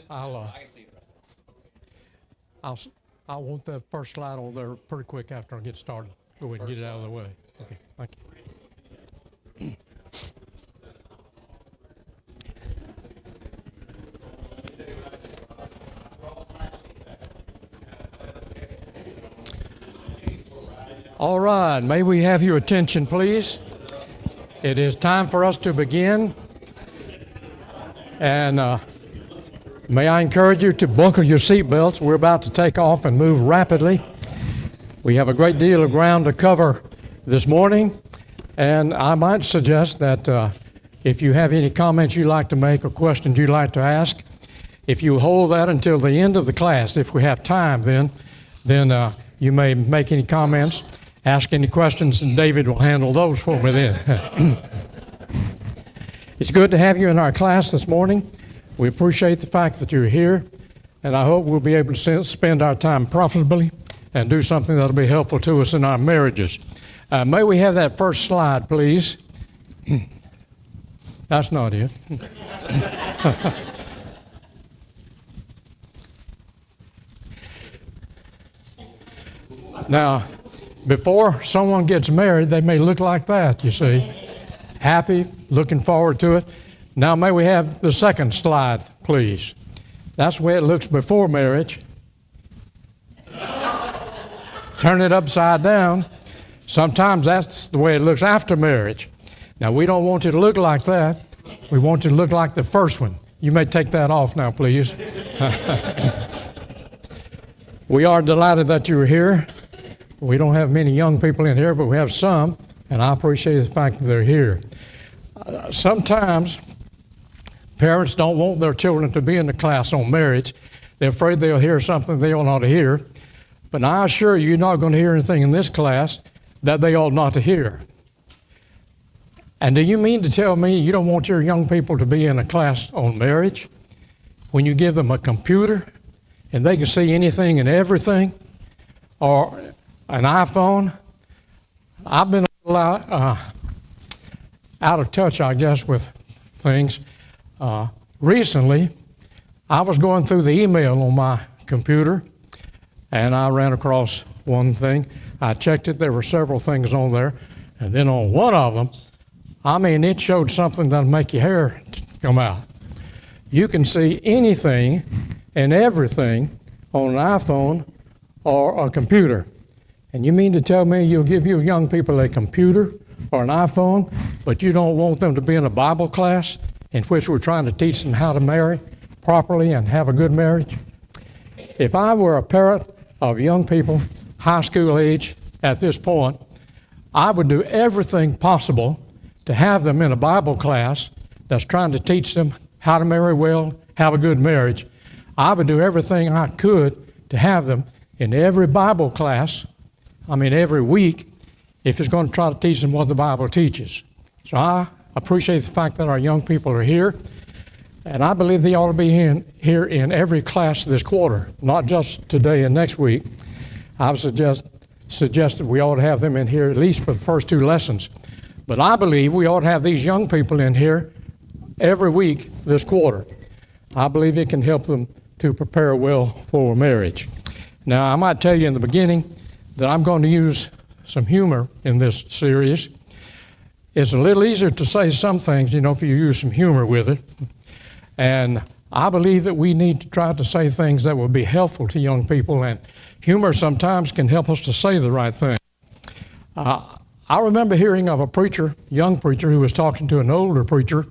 I want that first slide on there pretty quick after I get started. Go ahead and get it out of the way. Okay, thank you. All right, may we have your attention, please? It is time for us to begin. And may I encourage you to buckle your seatbelts. We're about to take off and move rapidly. We have a great deal of ground to cover this morning. And I might suggest that if you have any comments you'd like to make or questions you'd like to ask, if you hold that until the end of the class, if we have time then you may make any comments. Ask any questions, and David will handle those for me then. It's good to have you in our class this morning. We appreciate the fact that you're here, and I hope we'll be able to spend our time profitably and do something that'll be helpful to us in our marriages. May we have that first slide, please? That's not it. Now, before someone gets married, they may look like that, you see. Happy, looking forward to it. Now, may we have the second slide, please? That's the way it looks before marriage. Turn it upside down. Sometimes that's the way it looks after marriage. Now, we don't want you to look like that. We want you to look like the first one. You may take that off now, please. We are delighted that you're here. We don't have many young people in here, but we have some, and I appreciate the fact that they're here. Sometimes parents don't want their children to be in the class on marriage. They're afraid they'll hear something they ought not to hear. But I assure you, you're not going to hear anything in this class that they ought not to hear. And do you mean to tell me you don't want your young people to be in a class on marriage when you give them a computer and they can see anything and everything, or an iPhone? I've been a little out of touch, I guess, with things. Recently, I was going through the email on my computer, and I ran across one thing. I checked it. There were several things on there. And then on one of them, I mean, it showed something that'll make your hair come out. You can see anything and everything on an iPhone or a computer. And you mean to tell me you'll give your young people a computer or an iPhone, but you don't want them to be in a Bible class in which we're trying to teach them how to marry properly and have a good marriage? If I were a parent of young people, high school age at this point, I would do everything possible to have them in a Bible class that's trying to teach them how to marry well, have a good marriage. I would do everything I could to have them in every Bible class, every week, if it's going to try to teach them what the Bible teaches. So I appreciate the fact that our young people are here, and I believe they ought to be here in every class this quarter, not just today and next week. I've suggested we ought to have them in here at least for the first two lessons. But I believe we ought to have these young people in here every week this quarter. I believe it can help them to prepare well for marriage. Now, I might tell you in the beginning that I'm going to use some humor in this series. It's a little easier to say some things, if you use some humor with it. And I believe that we need to try to say things that will be helpful to young people, and humor sometimes can help us to say the right thing. I remember hearing of a preacher, young preacher, who was talking to an older preacher,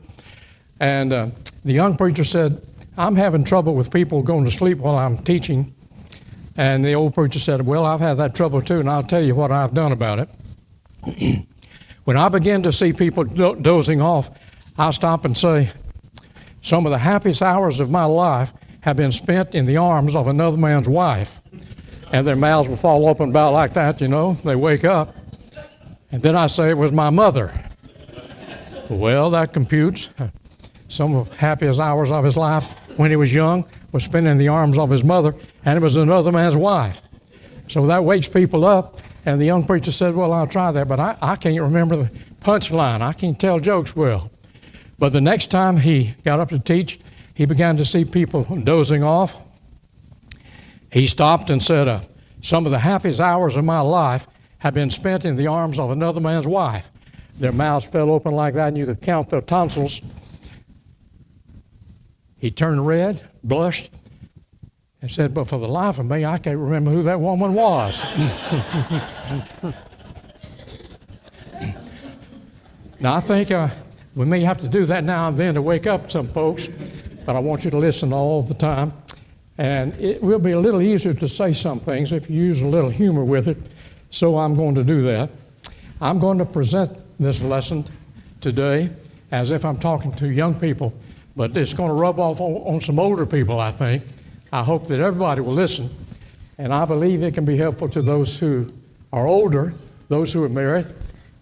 and the young preacher said, "I'm having trouble with people going to sleep while I'm teaching." And the old preacher said, "Well, I've had that trouble too, and I'll tell you what I've done about it. When I begin to see people dozing off, I stop and say, some of the happiest hours of my life have been spent in the arms of another man's wife." And their mouths will fall open about like that, They wake up. And then I say, "It was my mother." Well, that computes. Some of the happiest hours of his life when he was young was spent in the arms of his mother, and it was another man's wife. So that wakes people up, and the young preacher said, "Well, I'll try that, but I can't remember the punchline. I can't tell jokes well." But the next time he got up to teach, he began to see people dozing off. He stopped and said, some of the happiest hours of my life have been spent in the arms of another man's wife. Their mouths fell open like that, and you could count their tonsils. He turned red, blushed, and said, but for the life of me, I can't remember who that woman was. Now, I think we may have to do that now and then to wake up some folks, but I want you to listen all the time. And it will be a little easier to say some things if you use a little humor with it, so I'm going to do that. I'm going to present this lesson today as if I'm talking to young people, but it's going to rub off on some older people, I think. I hope that everybody will listen, and I believe it can be helpful to those who are older, those who are married,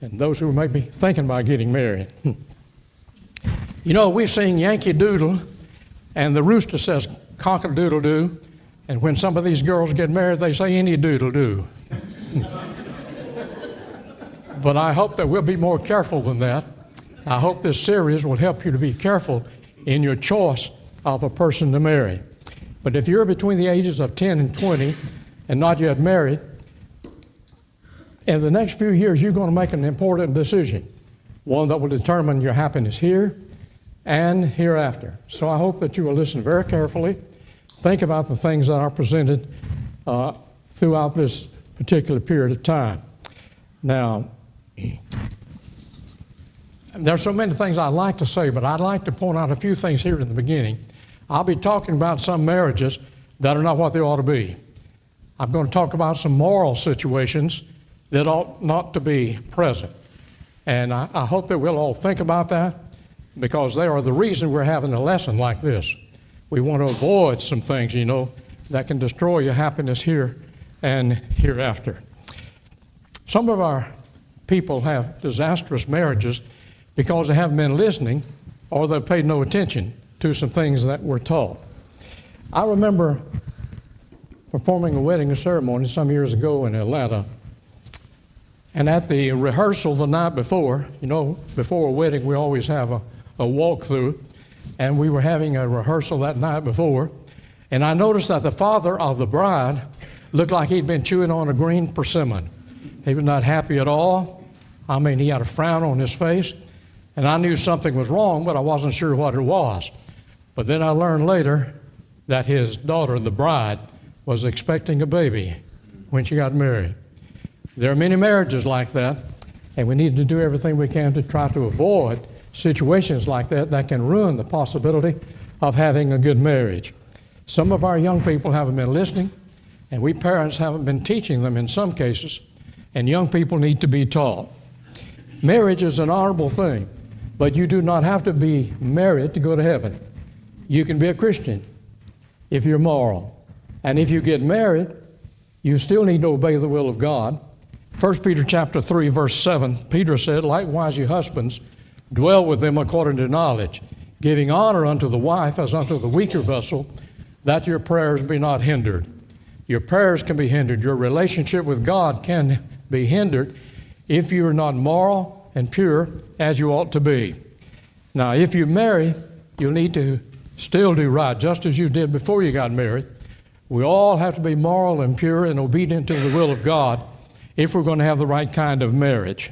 and those who may be thinking about getting married. You know, we sing Yankee Doodle, and the rooster says cock-a-doodle-doo, and when some of these girls get married, they say any doodle-doo. But I hope that we'll be more careful than that. I hope this series will help you to be careful in your choice of a person to marry. But if you're between the ages of 10 and 20 and not yet married, in the next few years, you're going to make an important decision, one that will determine your happiness here and hereafter. So I hope that you will listen very carefully, think about the things that are presented throughout this particular period of time. Now, there are so many things I'd like to say, but I'd like to point out a few things here in the beginning. I'll be talking about some marriages that are not what they ought to be. I'm going to talk about some moral situations that ought not to be present. And I hope that we'll all think about that, because they are the reason we're having a lesson like this. We want to avoid some things, you know, that can destroy your happiness here and hereafter. Some of our people have disastrous marriages because they haven't been listening or they've paid no attention to some things that were taught. I remember performing a wedding ceremony some years ago in Atlanta. And at the rehearsal the night before, you know, before a wedding we always have a walkthrough, and we were having a rehearsal that night before, and I noticed that the father of the bride looked like he'd been chewing on a green persimmon. He was not happy at all. I mean, he had a frown on his face, and I knew something was wrong, but I wasn't sure what it was. But then I learned later that his daughter, the bride, was expecting a baby when she got married. There are many marriages like that, and we need to do everything we can to try to avoid situations like that that can ruin the possibility of having a good marriage. Some of our young people haven't been listening, and we parents haven't been teaching them in some cases, and young people need to be taught. Marriage is an honorable thing, but you do not have to be married to go to heaven. You can be a Christian if you're moral. And if you get married, you still need to obey the will of God. 1 Peter chapter 3, verse 7, Peter said, likewise, you husbands, dwell with them according to knowledge, giving honor unto the wife as unto the weaker vessel, that your prayers be not hindered. Your prayers can be hindered. Your relationship with God can be hindered if you are not moral and pure as you ought to be. Now, if you marry, you'll need to still do right, just as you did before you got married. We all have to be moral and pure and obedient to the will of God if we're going to have the right kind of marriage.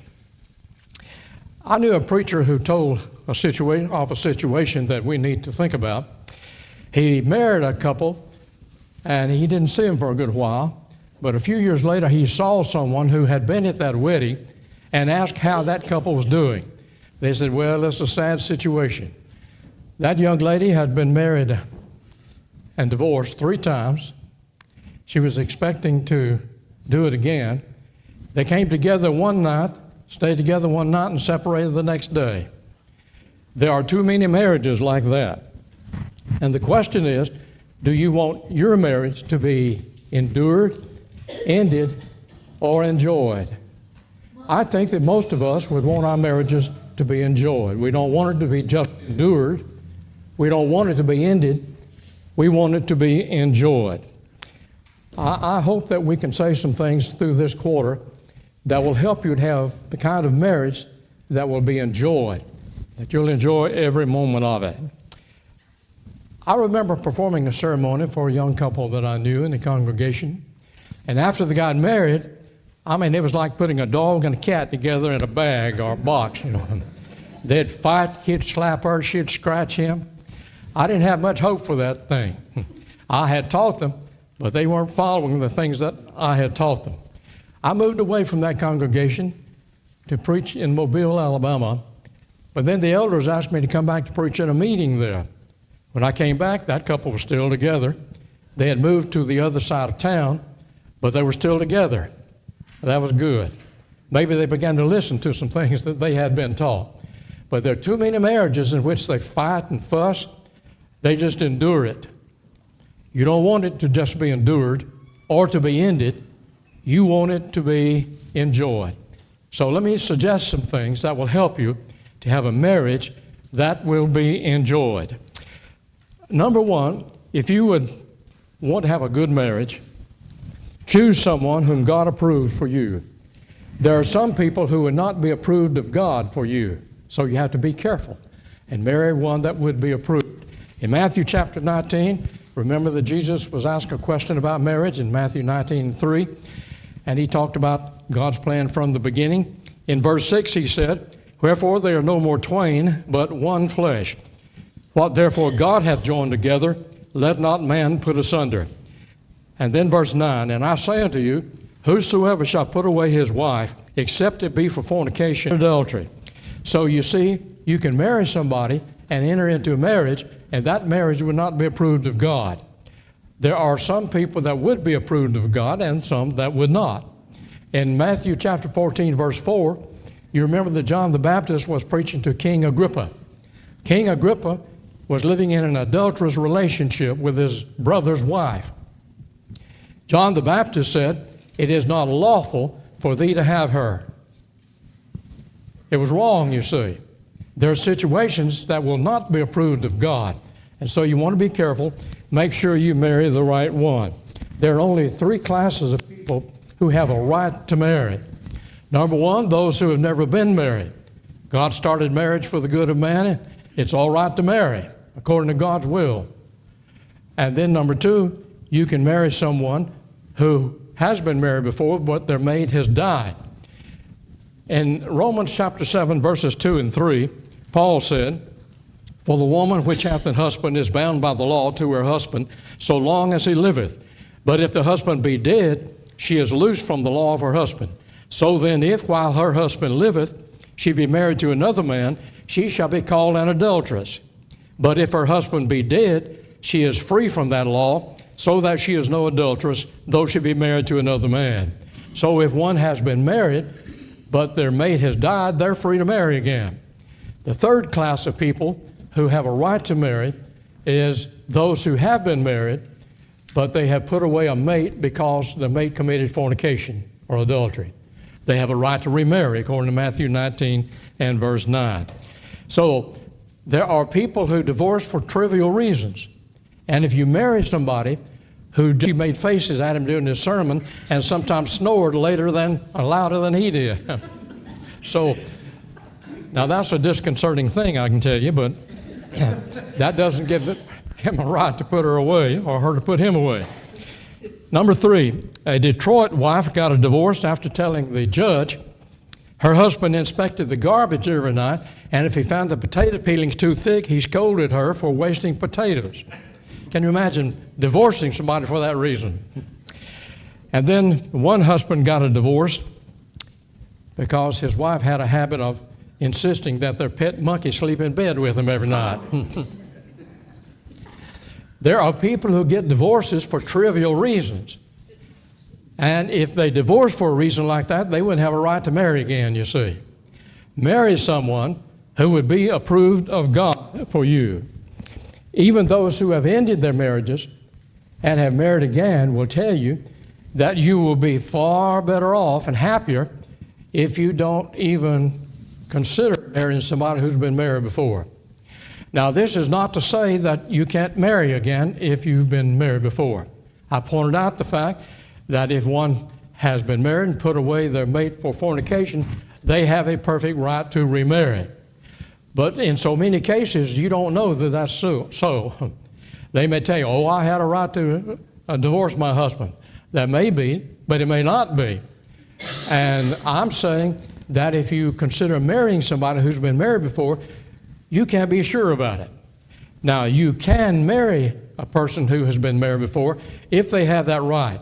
I knew a preacher who told a situation that we need to think about. He married a couple, and he didn't see them for a good while, but a few years later he saw someone who had been at that wedding and asked how that couple was doing. They said, well, it's a sad situation. That young lady had been married and divorced 3 times. She was expecting to do it again. They came together one night, stayed together one night, and separated the next day. There are too many marriages like that. And the question is, do you want your marriage to be endured, ended, or enjoyed? I think that most of us would want our marriages to be enjoyed. We don't want it to be just endured. We don't want it to be ended. We want it to be enjoyed. I hope that we can say some things through this quarter that will help you to have the kind of marriage that will be enjoyed, that you'll enjoy every moment of it. I remember performing a ceremony for a young couple that I knew in the congregation. And after they got married, I mean, it was like putting a dog and a cat together in a bag or a box, you know. They'd fight, he'd slap her, she'd scratch him. I didn't have much hope for that thing. I had taught them, but they weren't following the things that I had taught them. I moved away from that congregation to preach in Mobile, Alabama, but then the elders asked me to come back to preach in a meeting there. When I came back, that couple was still together. They had moved to the other side of town, but they were still together. That was good. Maybe they began to listen to some things that they had been taught. But there are too many marriages in which they fight and fuss. They just endure it. You don't want it to just be endured or to be ended. You want it to be enjoyed. So let me suggest some things that will help you to have a marriage that will be enjoyed. Number one, if you would want to have a good marriage, choose someone whom God approves for you. There are some people who would not be approved of God for you, so you have to be careful and marry one that would be approved. In Matthew chapter 19, remember that Jesus was asked a question about marriage in Matthew 19:3, and he talked about God's plan from the beginning. In verse 6 he said, "Wherefore they are no more twain, but one flesh. What therefore God hath joined together, let not man put asunder." And then verse 9, "And I say unto you, whosoever shall put away his wife, except it be for fornication, adultery." So you see, you can marry somebody and enter into a marriage, and that marriage would not be approved of God. There are some people that would be approved of God and some that would not. In Matthew chapter 14, verse 4, you remember that John the Baptist was preaching to King Agrippa. King Agrippa was living in an adulterous relationship with his brother's wife. John the Baptist said, "It is not lawful for thee to have her." It was wrong, you see. There are situations that will not be approved of God. And so you want to be careful. Make sure you marry the right one. There are only three classes of people who have a right to marry. Number one, those who have never been married. God started marriage for the good of man. It's all right to marry according to God's will. And then number two, you can marry someone who has been married before, but their mate has died. In Romans chapter 7, verses 2 and 3, Paul said, "For the woman which hath an husband is bound by the law to her husband, so long as he liveth. But if the husband be dead, she is loosed from the law of her husband. So then, if while her husband liveth, she be married to another man, she shall be called an adulteress. But if her husband be dead, she is free from that law, so that she is no adulteress, though she be married to another man." So if one has been married, but their mate has died, they're free to marry again. The third class of people who have a right to marry is those who have been married, but they have put away a mate because the mate committed fornication or adultery. They have a right to remarry, according to Matthew 19 and verse 9. So there are people who divorce for trivial reasons. And if you marry somebody who made faces at him during his sermon and sometimes snored louder than he did. So now that's a disconcerting thing, I can tell you, but that doesn't give him a right to put her away or her to put him away. Number three, a Detroit wife got a divorce after telling the judge her husband inspected the garbage every night, and if he found the potato peelings too thick, he scolded her for wasting potatoes. Can you imagine divorcing somebody for that reason? And then one husband got a divorce because his wife had a habit of insisting that their pet monkey sleep in bed with him every night. There are people who get divorces for trivial reasons. And if they divorce for a reason like that, they wouldn't have a right to marry again, you see. Marry someone who would be approved of God for you. Even those who have ended their marriages and have married again will tell you that you will be far better off and happier if you don't even consider marrying somebody who's been married before. Now, this is not to say that you can't marry again if you've been married before. I pointed out the fact that if one has been married and put away their mate for fornication, they have a perfect right to remarry. But in so many cases, you don't know that that's so. They may tell you, oh, I had a right to divorce my husband. That may be, but it may not be. And I'm saying that if you consider marrying somebody who's been married before, you can't be sure about it. Now, you can marry a person who has been married before if they have that right.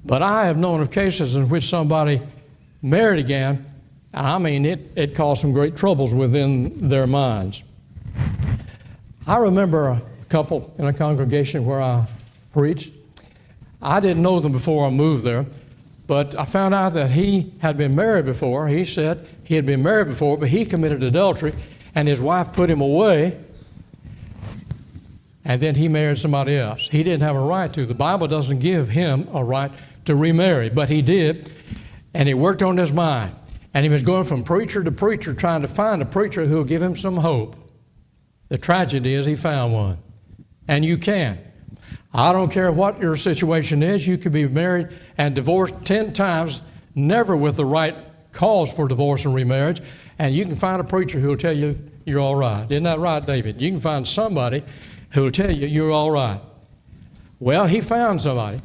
But I have known of cases in which somebody married again, and I mean, it caused some great troubles within their minds. I remember a couple in a congregation where I preached. I didn't know them before I moved there, but I found out that he had been married before. He said he had been married before, but he committed adultery, and his wife put him away, and then he married somebody else. He didn't have a right to. The Bible doesn't give him a right to remarry, but he did, and he worked on his mind. And he was going from preacher to preacher, trying to find a preacher who will give him some hope. The tragedy is he found one. And you can. I don't care what your situation is. You could be married and divorced 10 times, never with the right cause for divorce and remarriage, and you can find a preacher who will tell you you're all right. Isn't that right, David? You can find somebody who will tell you you're all right. Well, he found somebody,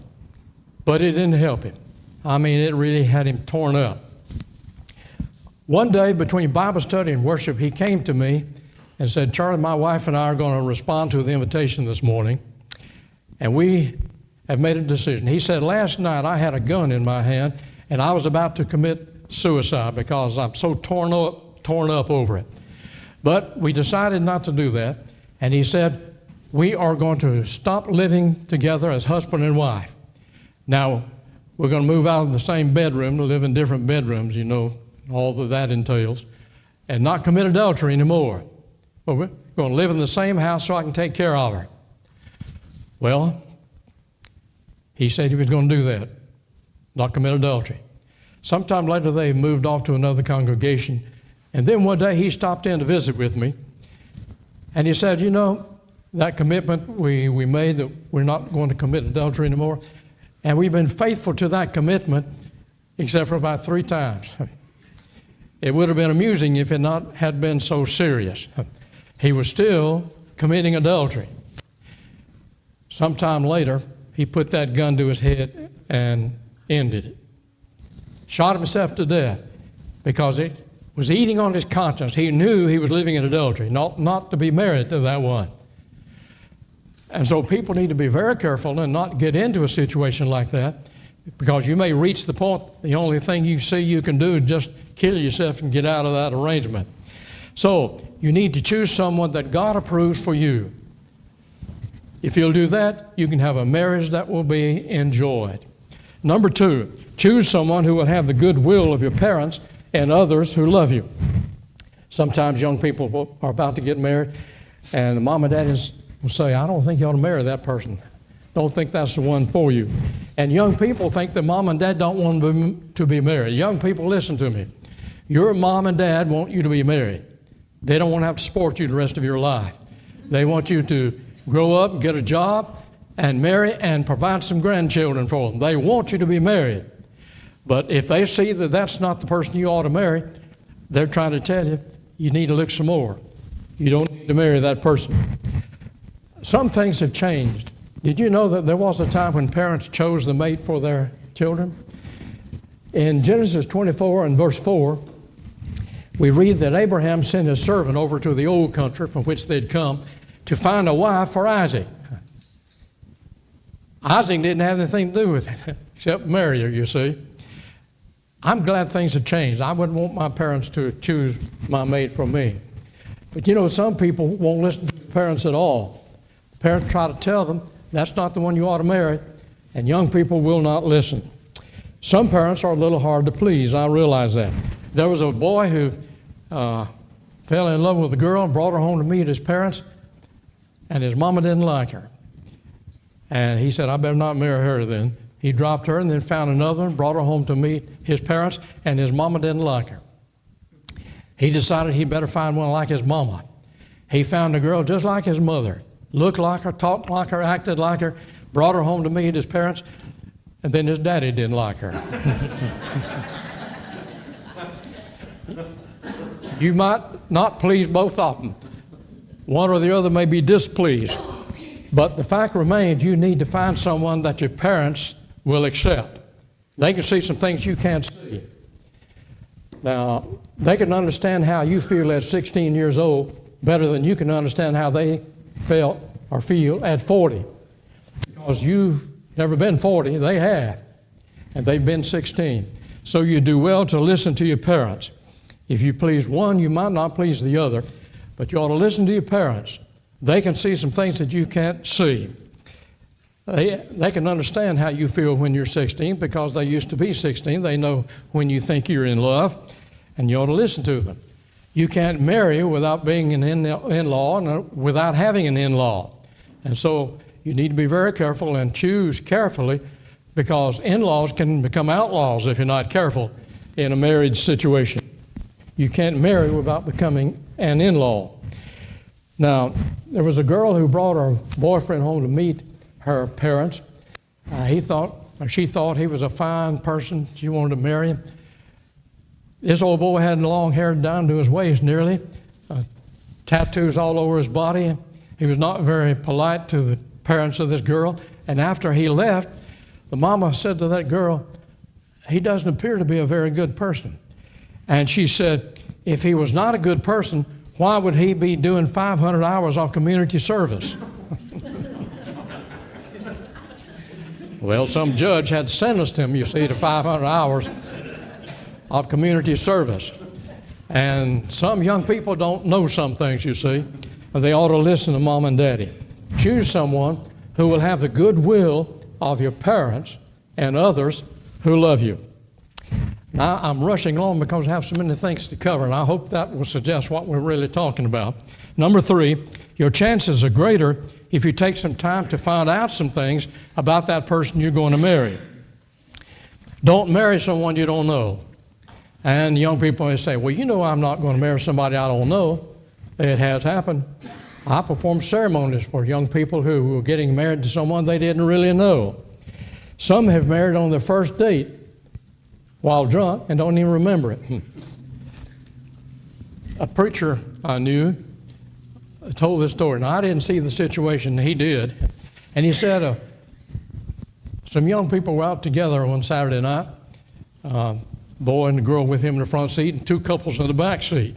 but it didn't help him. I mean, it really had him torn up. One day between Bible study and worship, he came to me and said, Charlie, my wife and I are going to respond to the invitation this morning, and we have made a decision. He said, last night I had a gun in my hand, and I was about to commit suicide because I'm so torn up over it. But we decided not to do that, and he said, we are going to stop living together as husband and wife. Now, we're going to move out of the same bedroom to live in different bedrooms, you know, all that entails, and not commit adultery anymore. But we're going to live in the same house so I can take care of her. Well, he said he was going to do that, not commit adultery. Sometime later, they moved off to another congregation, and then one day he stopped in to visit with me, and he said, you know, that commitment we made that we're not going to commit adultery anymore, and we've been faithful to that commitment except for about 3 times. It would have been amusing if it not had been so serious. He was still committing adultery. Sometime later, he put that gun to his head and ended it. Shot himself to death because it was eating on his conscience. He knew he was living in adultery, not to be married to that one. And so people need to be very careful and not get into a situation like that, because you may reach the point the only thing you see you can do is just kill yourself and get out of that arrangement. So you need to choose someone that God approves for you. If you'll do that, you can have a marriage that will be enjoyed. Number 2, choose someone who will have the goodwill of your parents and others who love you. Sometimes young people are about to get married, and the mom and dad will say, I don't think you ought to marry that person. Don't think that's the one for you. And young people think that mom and dad don't want them to be married. Young people, listen to me. Your mom and dad want you to be married. They don't want to have to support you the rest of your life. They want you to grow up, get a job, and marry and provide some grandchildren for them. They want you to be married. But if they see that that's not the person you ought to marry, they're trying to tell you, you need to look some more. You don't need to marry that person. Some things have changed. Did you know that there was a time when parents chose the mate for their children? In Genesis 24 and verse 4, we read that Abraham sent his servant over to the old country from which they'd come to find a wife for Isaac. Isaac didn't have anything to do with it except marry her, you see. I'm glad things have changed. I wouldn't want my parents to choose my mate for me. But you know, some people won't listen to parents at all. Parents try to tell them, that's not the one you ought to marry, and young people will not listen. Some parents are a little hard to please, I realize that. There was a boy who fell in love with a girl and brought her home to meet his parents, and his mama didn't like her. And he said, I better not marry her then. He dropped her and then found another one, brought her home to meet his parents, and his mama didn't like her. He decided he better find one like his mama. He found a girl just like his mother, looked like her, talked like her, acted like her, brought her home to meet his parents, and then his daddy didn't like her. You might not please both of them. One or the other may be displeased. But the fact remains, you need to find someone that your parents will accept. They can see some things you can't see. Now, they can understand how you feel at 16 years old better than you can understand how they felt or feel at 40. Because you've never been 40, they have. And they've been 16. So you do well to listen to your parents. If you please one, you might not please the other, but you ought to listen to your parents. They can see some things that you can't see. They can understand how you feel when you're 16 because they used to be 16. They know when you think you're in love, and you ought to listen to them. You can't marry without being an in-law and without having an in-law. And so you need to be very careful and choose carefully, because in-laws can become outlaws if you're not careful in a marriage situation. You can't marry without becoming an in-law. Now, there was a girl who brought her boyfriend home to meet her parents. She thought he was a fine person. She wanted to marry him. This old boy had long hair down to his waist nearly, tattoos all over his body. He was not very polite to the parents of this girl. And after he left, the mama said to that girl, "He doesn't appear to be a very good person." And she said, "If he was not a good person, why would he be doing 500 hours of community service?" Well, some judge had sentenced him, you see, to 500 hours of community service. And some young people don't know some things, you see, and they ought to listen to mom and daddy. Choose someone who will have the goodwill of your parents and others who love you. Now, I'm rushing on because I have so many things to cover, and I hope that will suggest what we're really talking about. Number 3, your chances are greater if you take some time to find out some things about that person you're going to marry. Don't marry someone you don't know. And young people may say, "Well, you know I'm not going to marry somebody I don't know." It has happened. I performed ceremonies for young people who were getting married to someone they didn't really know. Some have married on their first date while drunk and don't even remember it. A preacher I knew told this story. Now, I didn't see the situation, he did. And he said some young people were out together one Saturday night, boy and the girl with him in the front seat and 2 couples in the back seat.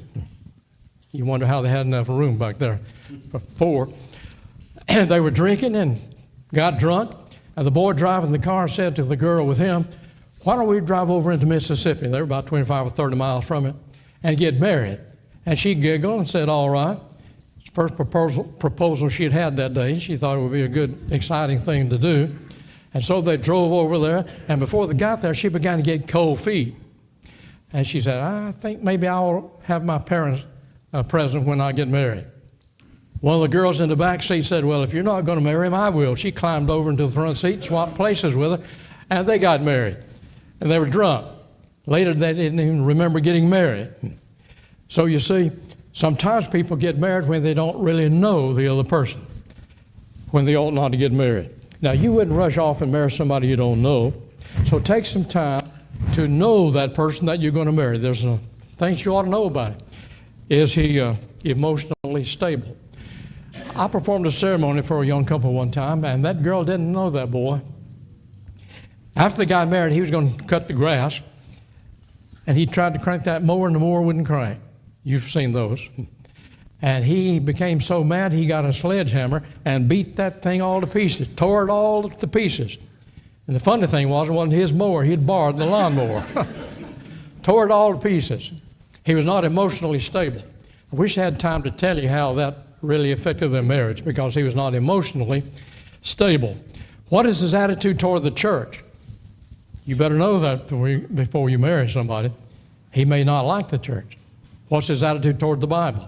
You wonder how they had enough room back there for 4. And they were drinking and got drunk. And the boy driving the car said to the girl with him, "Why don't we drive over into Mississippi?" They were about 25 or 30 miles from it, "and get married." And she giggled and said, "All right." First proposal she'd had that day. She thought it would be a good, exciting thing to do. And so they drove over there, and before they got there, she began to get cold feet. And she said, "I think maybe I'll have my parents present when I get married." One of the girls in the back seat said, "Well, if you're not going to marry him, I will." She climbed over into the front seat, swapped places with her, and they got married. And they were drunk. Later, they didn't even remember getting married. So you see, sometimes people get married when they don't really know the other person, when they ought not to get married. Now, you wouldn't rush off and marry somebody you don't know, so take some time to know that person that you're going to marry. There's things you ought to know about him. Is he emotionally stable? I performed a ceremony for a young couple one time, and that girl didn't know that boy. After they got married, he was going to cut the grass, and he tried to crank that mower, and the mower wouldn't crank. You've seen those. And he became so mad, he got a sledgehammer and beat that thing all to pieces, tore it all to pieces. And the funny thing was, it wasn't his mower. He'd borrowed the lawnmower. Tore it all to pieces. He was not emotionally stable. I wish I had time to tell you how that really affected their marriage, because he was not emotionally stable. What is his attitude toward the church? You better know that before you marry somebody. He may not like the church. What's his attitude toward the Bible?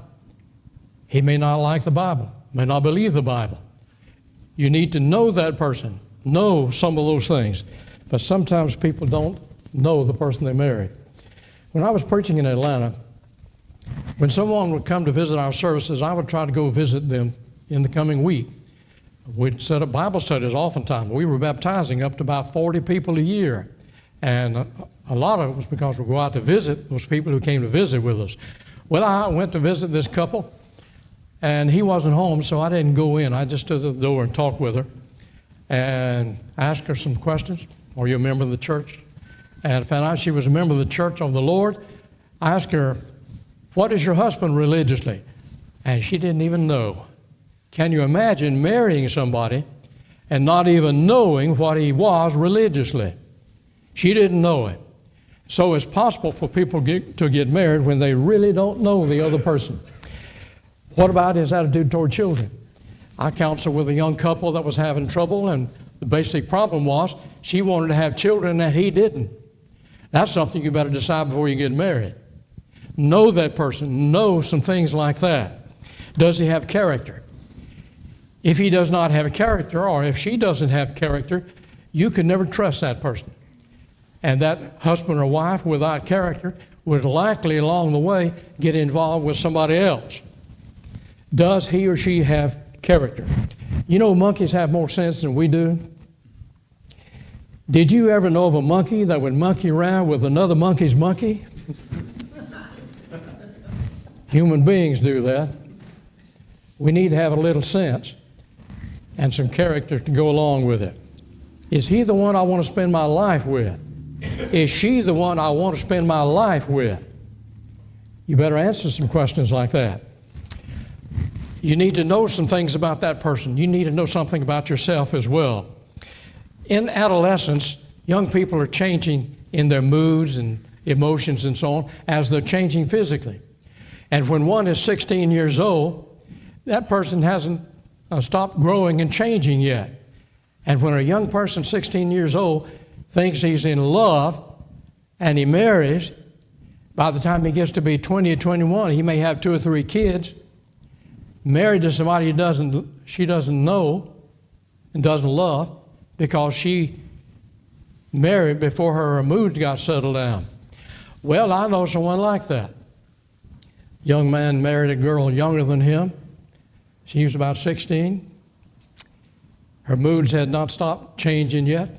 He may not like the Bible, may not believe the Bible. You need to know that person, know some of those things. But sometimes people don't know the person they marry. When I was preaching in Atlanta, when someone would come to visit our services, I would try to go visit them in the coming week. We'd set up Bible studies oftentimes. We were baptizing up to about 40 people a year. And a lot of it was because we go out to visit those people who came to visit with us. Well, I went to visit this couple, And he wasn't home, so I didn't go in. I just stood at the door and talked with her and asked her some questions. Are you a member of the church? And found out she was a member of the church of the Lord. I asked her, what is your husband religiously? And she didn't even know. Can you imagine marrying somebody and not even knowing what he was religiously? She didn't know it. So it's possible for people to get married when they really don't know the other person. What about his attitude toward children? I counseled with a young couple that was having trouble, and the basic problem was she wanted to have children and he didn't. That's something you better decide before you get married. Know that person. Know some things like that. Does he have character? If he does not have a character, or if she doesn't have character, you can never trust that person. And that husband or wife without character would likely along the way get involved with somebody else. Does he or she have character? You know, monkeys have more sense than we do. Did you ever know of a monkey that would monkey around with another monkey's monkey? Human beings do that. We need to have a little sense and some character to go along with it. Is he the one I want to spend my life with? Is she the one I want to spend my life with? You better answer some questions like that. You need to know some things about that person. You need to know something about yourself as well. In adolescence, young people are changing in their moods and emotions and so on as they're changing physically. And when one is 16 years old, that person hasn't stopped growing and changing yet. And when a young person, 16 years old, thinks he's in love and he marries, by the time he gets to be 20 or 21, he may have 2 or 3 kids, married to somebody she doesn't know and doesn't love because she married before her mood got settled down. Well, I know someone like that. Young man married a girl younger than him. She was about 16. Her moods had not stopped changing yet.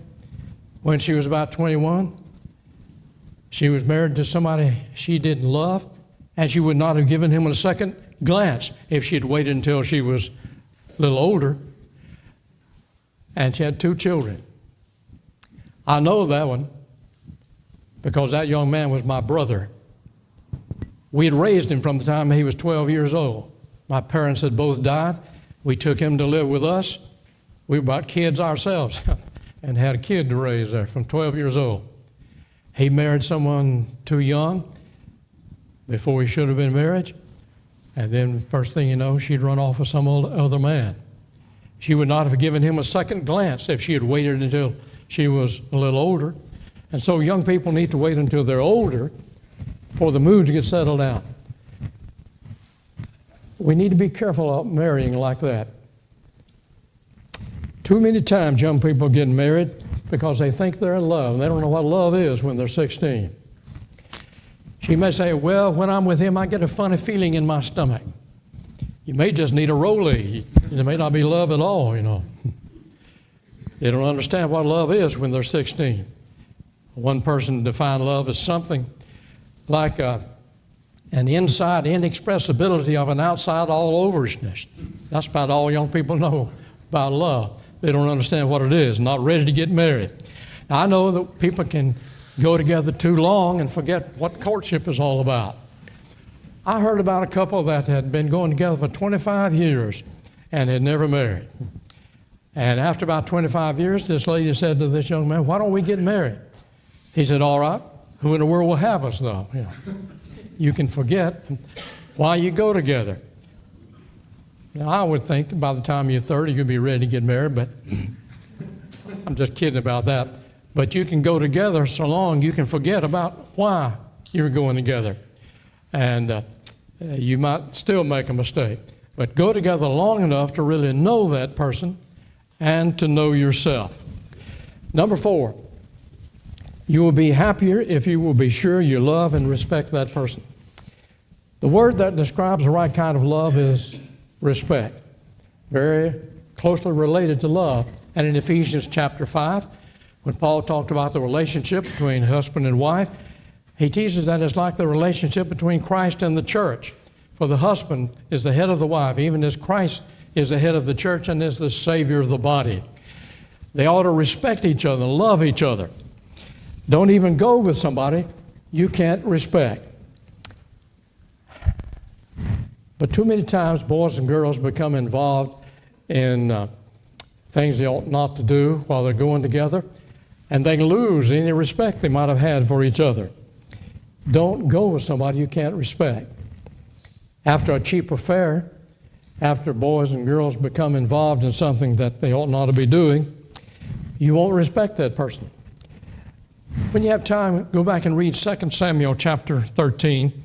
When she was about 21, she was married to somebody she didn't love, and she would not have given him a second glance if she had waited until she was a little older. And she had 2 children. I know that one because that young man was my brother. We had raised him from the time he was 12 years old. My parents had both died. We took him to live with us. We were about kids ourselves and had a kid to raise there from 12 years old. He married someone too young before he should have been married. And then first thing you know, she'd run off with some other man. She would not have given him a second glance if she had waited until she was a little older. And so young people need to wait until they're older for the mood to get settled down. We need to be careful of marrying like that. Too many times young people get married because they think they're in love, and they don't know what love is when they're 16. She may say, well, when I'm with him, I get a funny feeling in my stomach. You may just need a rollie. It may not be love at all, you know. They don't understand what love is when they're 16. One person defined love as something like an inside inexpressibility of an outside all-overishness. That's about all young people know about love. They don't understand what it is, not ready to get married. Now, I know that people can go together too long and forget what courtship is all about. I heard about a couple that had been going together for 25 years and had never married. And after about 25 years, this lady said to this young man, why don't we get married? He said, all right, who in the world will have us though? You know, you can forget why you go together. Now, I would think that by the time you're 30, you'll be ready to get married, but I'm just kidding about that. But you can go together so long you can forget about why you're going together. And you might still make a mistake. But go together long enough to really know that person and to know yourself. Number 4, you will be happier if you will be sure you love and respect that person. The word that describes the right kind of love is respect, very closely related to love. And in Ephesians chapter 5, when Paul talked about the relationship between husband and wife, he teaches that it's like the relationship between Christ and the church. For the husband is the head of the wife, even as Christ is the head of the church and is the Savior of the body. They ought to respect each other, love each other. Don't even go with somebody you can't respect. But too many times boys and girls become involved in things they ought not to do while they're going together, and they lose any respect they might have had for each other. Don't go with somebody you can't respect. After a cheap affair, after boys and girls become involved in something that they ought not to be doing, you won't respect that person. When you have time, go back and read 2 Samuel chapter 13,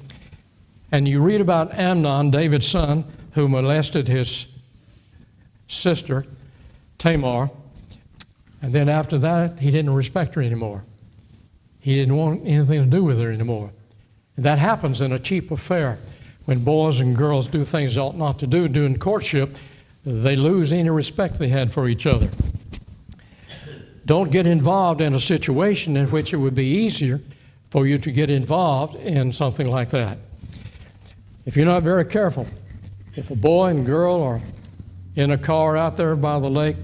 and you read about Amnon, David's son, who molested his sister, Tamar, and then after that, he didn't respect her anymore. He didn't want anything to do with her anymore. And that happens in a cheap affair. When boys and girls do things they ought not to do during courtship, they lose any respect they had for each other. Don't get involved in a situation in which it would be easier for you to get involved in something like that. If you're not very careful, if a boy and girl are in a car out there by the lake,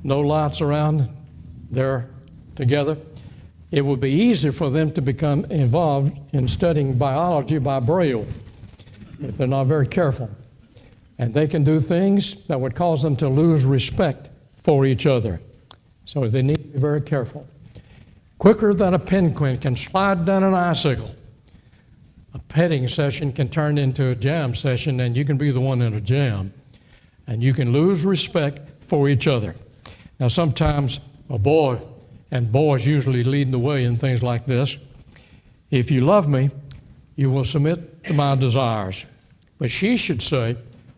no lights around, they're together, it would be easier for them to become involved in studying biology by Braille if they're not very careful. And they can do things that would cause them to lose respect for each other. So they need to be very careful. Quicker than a penguin can slide down an icicle, a petting session can turn into a jam session, and you can be the one in a jam. And you can lose respect for each other. Now, sometimes a boy, and boys usually lead the way in things like this, if you love me, you will submit to my desires. But she should say,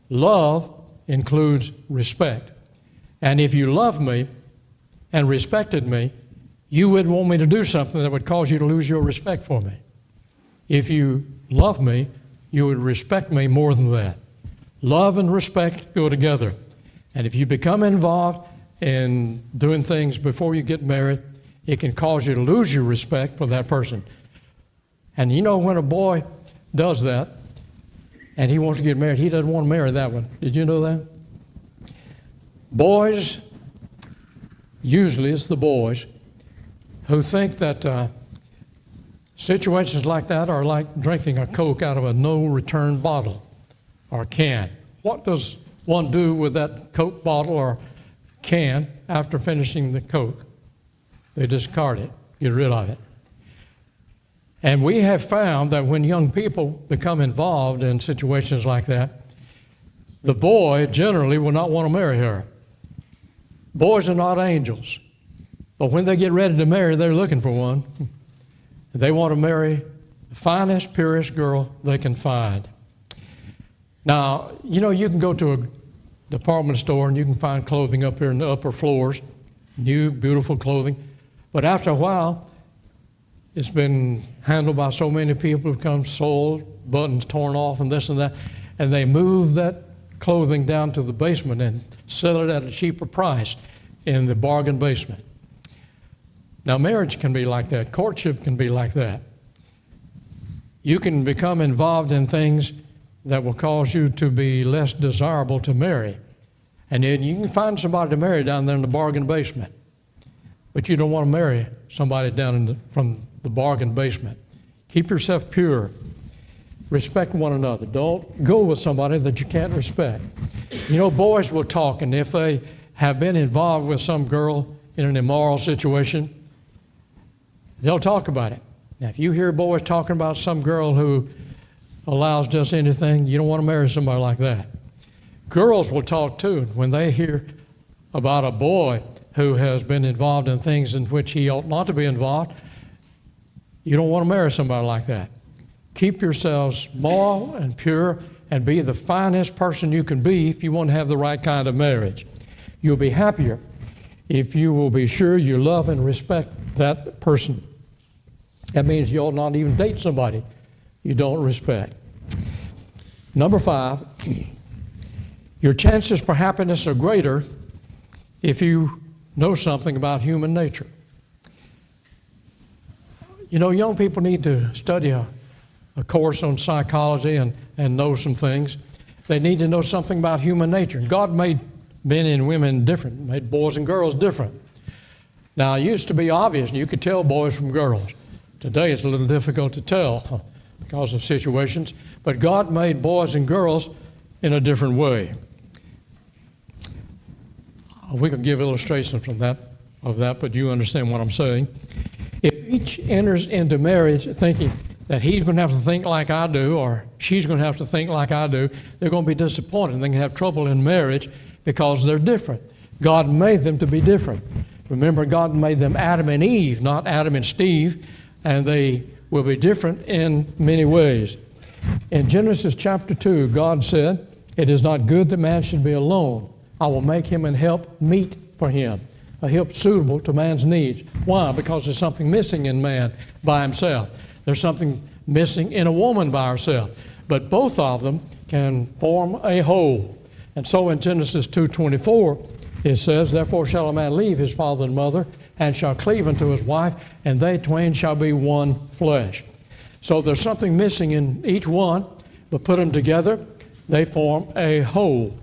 love includes respect. And if you love me and respected me, you wouldn't want me to do something that would cause you to lose your respect for me. If you love me, you would respect me more than that. Love and respect go together. And if you become involved in doing things before you get married, it can cause you to lose your respect for that person. And you know, when a boy does that and he wants to get married, he doesn't want to marry that one. Did you know that? Boys, usually it's the boys, who think that situations like that are like drinking a Coke out of a no-return bottle or can. What does one do with that Coke bottle or can after finishing the Coke? They discard it, get rid of it. And we have found that when young people become involved in situations like that, the boy generally will not want to marry her. Boys are not angels, but when they get ready to marry, they're looking for one. They want to marry the finest, purest girl they can find. Now, you know, you can go to a department store and you can find clothing up here in the upper floors, new, beautiful clothing. But after a while, it's been handled by so many people, it becomes sold, buttons torn off and this and that, and they move that clothing down to the basement and sell it at a cheaper price in the bargain basement. Now, marriage can be like that. Courtship can be like that. You can become involved in things that will cause you to be less desirable to marry. And then you can find somebody to marry down there in the bargain basement. But you don't want to marry somebody down from the bargain basement. Keep yourself pure. Respect one another. Don't go with somebody that you can't respect. You know, boys will talk, and if they have been involved with some girl in an immoral situation, they'll talk about it. Now, if you hear boys talking about some girl who allows just anything, you don't want to marry somebody like that. Girls will talk too. When they hear about a boy who has been involved in things in which he ought not to be involved, you don't want to marry somebody like that. Keep yourselves moral and pure and be the finest person you can be if you want to have the right kind of marriage. You'll be happier if you will be sure you love and respect that person. That means you ought not even date somebody you don't respect. Number 5, your chances for happiness are greater if you know something about human nature. You know, young people need to study a a course on psychology and know some things. They need to know something about human nature. God made men and women different, made boys and girls different. Now, it used to be obvious, and you could tell boys from girls. Today, it's a little difficult to tell because of situations, but God made boys and girls in a different way. We could give illustrations from that, but you understand what I'm saying. If each enters into marriage thinking that he's going to have to think like I do, or she's going to have to think like I do, they're going to be disappointed. They can have trouble in marriage because they're different. God made them to be different. Remember, God made them Adam and Eve, not Adam and Steve, and they will be different in many ways. In Genesis chapter 2, God said, "It is not good that man should be alone. I will make him an help meet for him, a help suitable to man's needs." Why? Because there's something missing in man by himself. There's something missing in a woman by herself. But both of them can form a whole. And so in Genesis 2:24, it says, "Therefore shall a man leave his father and mother, and shall cleave unto his wife, and they twain shall be one flesh." So there's something missing in each one, but put them together, they form a whole.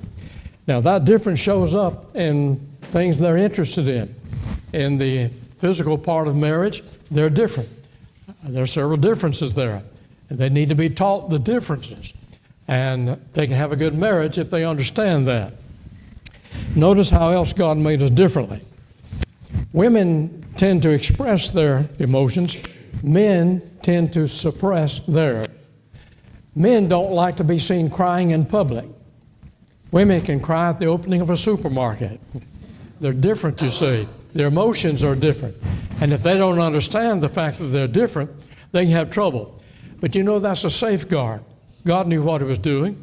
Now that difference shows up in things they're interested in. In the physical part of marriage, they're different. There are several differences there. And they need to be taught the differences. And they can have a good marriage if they understand that. Notice how else God made us differently. Women tend to express their emotions. Men tend to suppress theirs. Men don't like to be seen crying in public. Women can cry at the opening of a supermarket. They're different, you see. Their emotions are different. And if they don't understand the fact that they're different, they can have trouble. But you know, that's a safeguard. God knew what he was doing.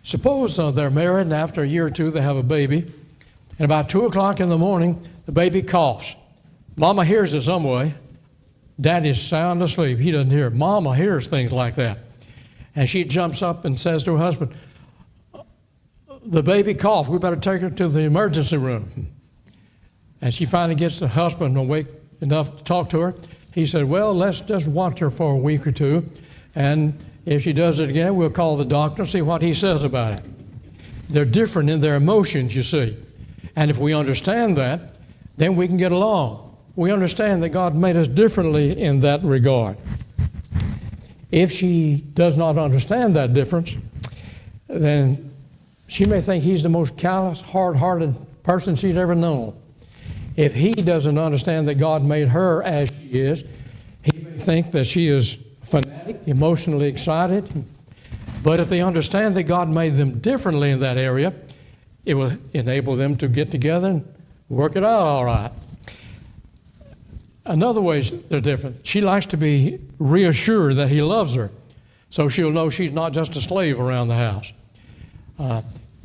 Suppose they're married and after a year or two they have a baby, and about 2 o'clock in the morning, the baby coughs. Mama hears it some way. Daddy's sound asleep. He doesn't hear it. Mama hears things like that. And she jumps up and says to her husband, "The baby coughed. We better take her to the emergency room." And she finally gets the husband awake enough to talk to her. He said, "Well, let's just watch her for a week or two, and if she does it again, we'll call the doctor and see what he says about it." They're different in their emotions, you see. And if we understand that, then we can get along. We understand that God made us differently in that regard. If she does not understand that difference, then she may think he's the most callous, hard-hearted person she's ever known. If he doesn't understand that God made her as she is, he may think that she is fanatic, emotionally excited. But if they understand that God made them differently in that area, it will enable them to get together and work it out all right. Another way they're different. She likes to be reassured that he loves her, so she'll know she's not just a slave around the house.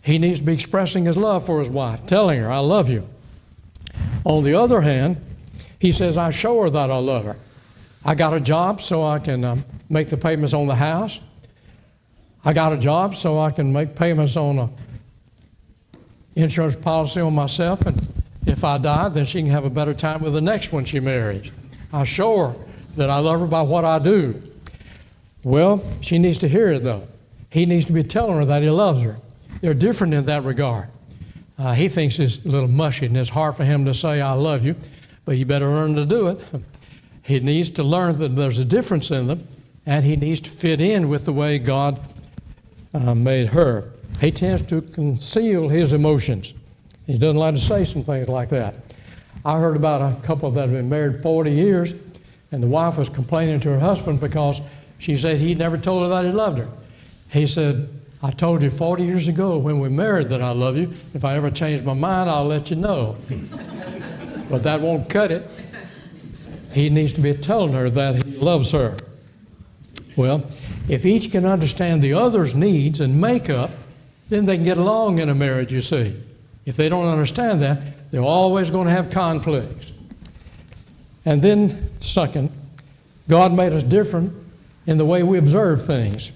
He needs to be expressing his love for his wife, telling her, "I love you." On the other hand, he says, "I show her that I love her. I got a job so I can make the payments on the house. I got a job so I can make payments on an insurance policy on myself, and if I die, then she can have a better time with the next one she marries. I show her that I love her by what I do." Well, she needs to hear it, though. He needs to be telling her that he loves her. They're different in that regard. He thinks it's a little mushy, and it's hard for him to say, "I love you," but you better learn to do it. He needs to learn that there's a difference in them, and he needs to fit in with the way God made her. He tends to conceal his emotions. He doesn't like to say some things like that. I heard about a couple that had been married 40 years, and the wife was complaining to her husband because she said he never told her that he loved her. He said, "I told you 40 years ago when we married that I love you. If I ever change my mind, I'll let you know." But that won't cut it. He needs to be telling her that he loves her. Well, if each can understand the other's needs and makeup, then they can get along in a marriage, you see. If they don't understand that, they're always going to have conflicts. And then, second, God made us different in the way we observe things.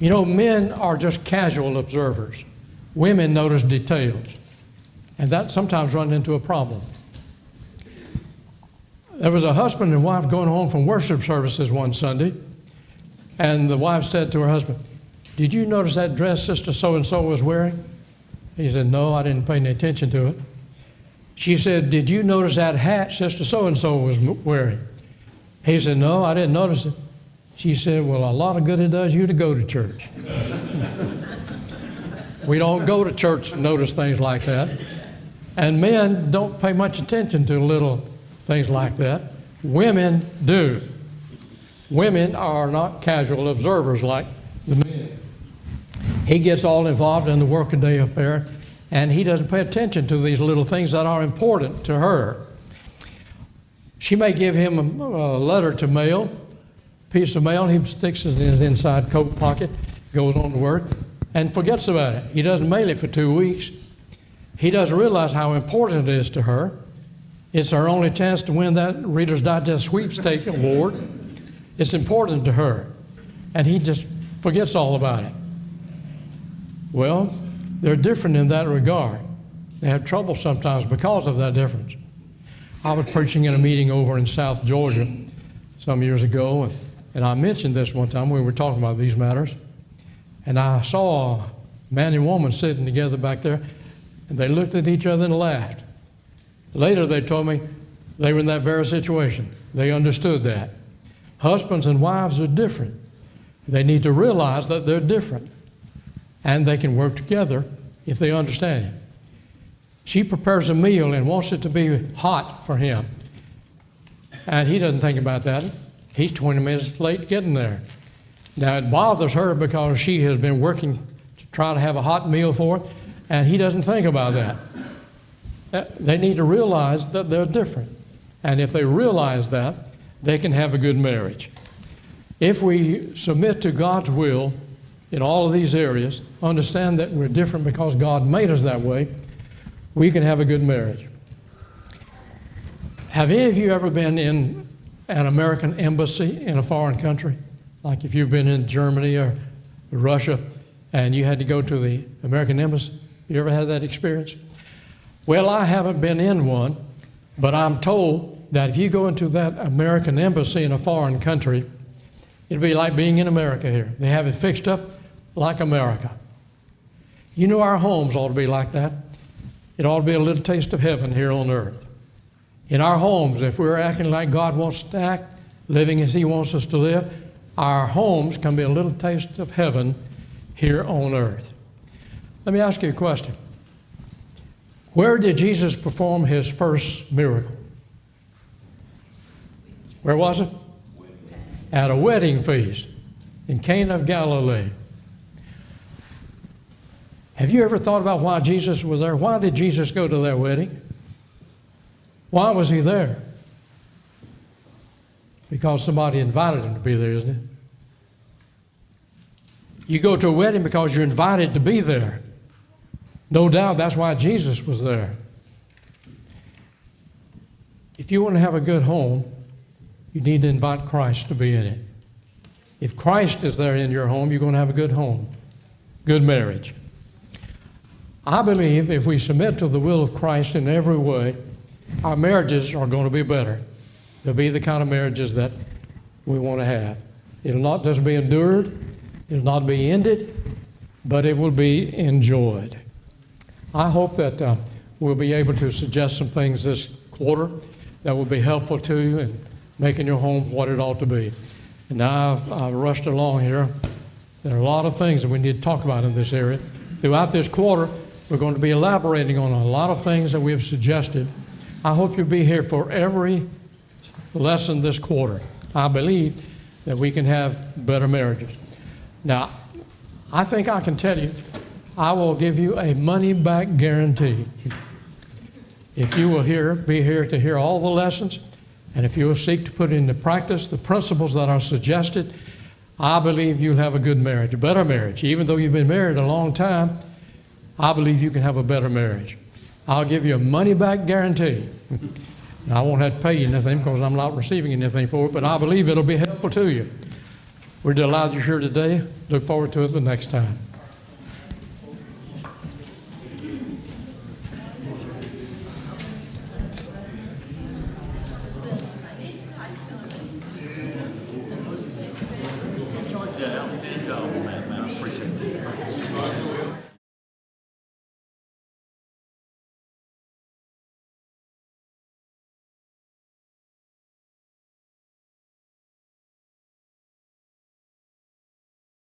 You know, men are just casual observers. Women notice details. And that sometimes runs into a problem. There was a husband and wife going home from worship services one Sunday, And the wife said to her husband, "Did you notice that dress Sister so-and-so was wearing?" He said, "No, I didn't pay any attention to it." She said, "Did you notice that hat Sister so-and-so was wearing?" He said, "No, I didn't notice it." She said, "Well, a lot of good it does you to go to church." We don't go to church and notice things like that. And men don't pay much attention to little things like that. Women do. Women are not casual observers like the men. He gets all involved in the workaday affair, and he doesn't pay attention to these little things that are important to her. She may give him a letter to mail, piece of mail. He sticks it in his inside coat pocket, goes on to work, and forgets about it. He doesn't mail it for 2 weeks. He doesn't realize how important it is to her. It's her only chance to win that Reader's Digest sweepstake award. It's important to her, and he just forgets all about it. Well, they're different in that regard. They have trouble sometimes because of that difference. I was preaching in a meeting over in South Georgia some years ago, and I mentioned this one time. We were talking about these matters, and I saw a man and woman sitting together back there, and they looked at each other and laughed. Later, they told me they were in that very situation. They understood that. Husbands and wives are different. They need to realize that they're different, and they can work together if they understand it. She prepares a meal and wants it to be hot for him, and he doesn't think about that. He's 20 minutes late getting there. Now, it bothers her because she has been working to try to have a hot meal for him, and he doesn't think about that. They need to realize that they're different, and if they realize that, they can have a good marriage. If we submit to God's will in all of these areas, understand that we're different because God made us that way, we can have a good marriage. Have any of you ever been in an American embassy in a foreign country? Like if you've been in Germany or Russia and you had to go to the American embassy? You ever had that experience? Well, I haven't been in one, but I'm told that if you go into that American embassy in a foreign country, it'll be like being in America here. They have it fixed up like America. You know, our homes ought to be like that. It ought to be a little taste of heaven here on earth. In our homes, if we're acting like God wants us to act, living as He wants us to live, our homes can be a little taste of heaven here on earth. Let me ask you a question. Where did Jesus perform His first miracle? Where was it? At a wedding feast in Cana of Galilee. Have you ever thought about why Jesus was there? Why did Jesus go to that wedding? Why was He there? Because somebody invited Him to be there, isn't it? You go to a wedding because you're invited to be there. No doubt that's why Jesus was there. If you want to have a good home, you need to invite Christ to be in it. If Christ is there in your home, you're going to have a good home, good marriage. I believe if we submit to the will of Christ in every way, our marriages are going to be better. They'll be the kind of marriages that we want to have. It'll not just be endured, it'll not be ended, but it will be enjoyed. I hope that we'll be able to suggest some things this quarter that will be helpful to you in making your home what it ought to be. And now I've rushed along here. There are a lot of things that we need to talk about in this area. Throughout this quarter, we're going to be elaborating on a lot of things that we have suggested. I hope you'll be here for every lesson this quarter. I believe that we can have better marriages. Now, I think I can tell you, I will give you a money-back guarantee. If you will be here to hear all the lessons, and if you will seek to put into practice the principles that are suggested, I believe you'll have a good marriage, a better marriage. Even though you've been married a long time, I believe you can have a better marriage. I'll give you a money-back guarantee. Now, I won't have to pay you anything because I'm not receiving anything for it, but I believe it'll be helpful to you. We're delighted you're here today. Look forward to it the next time.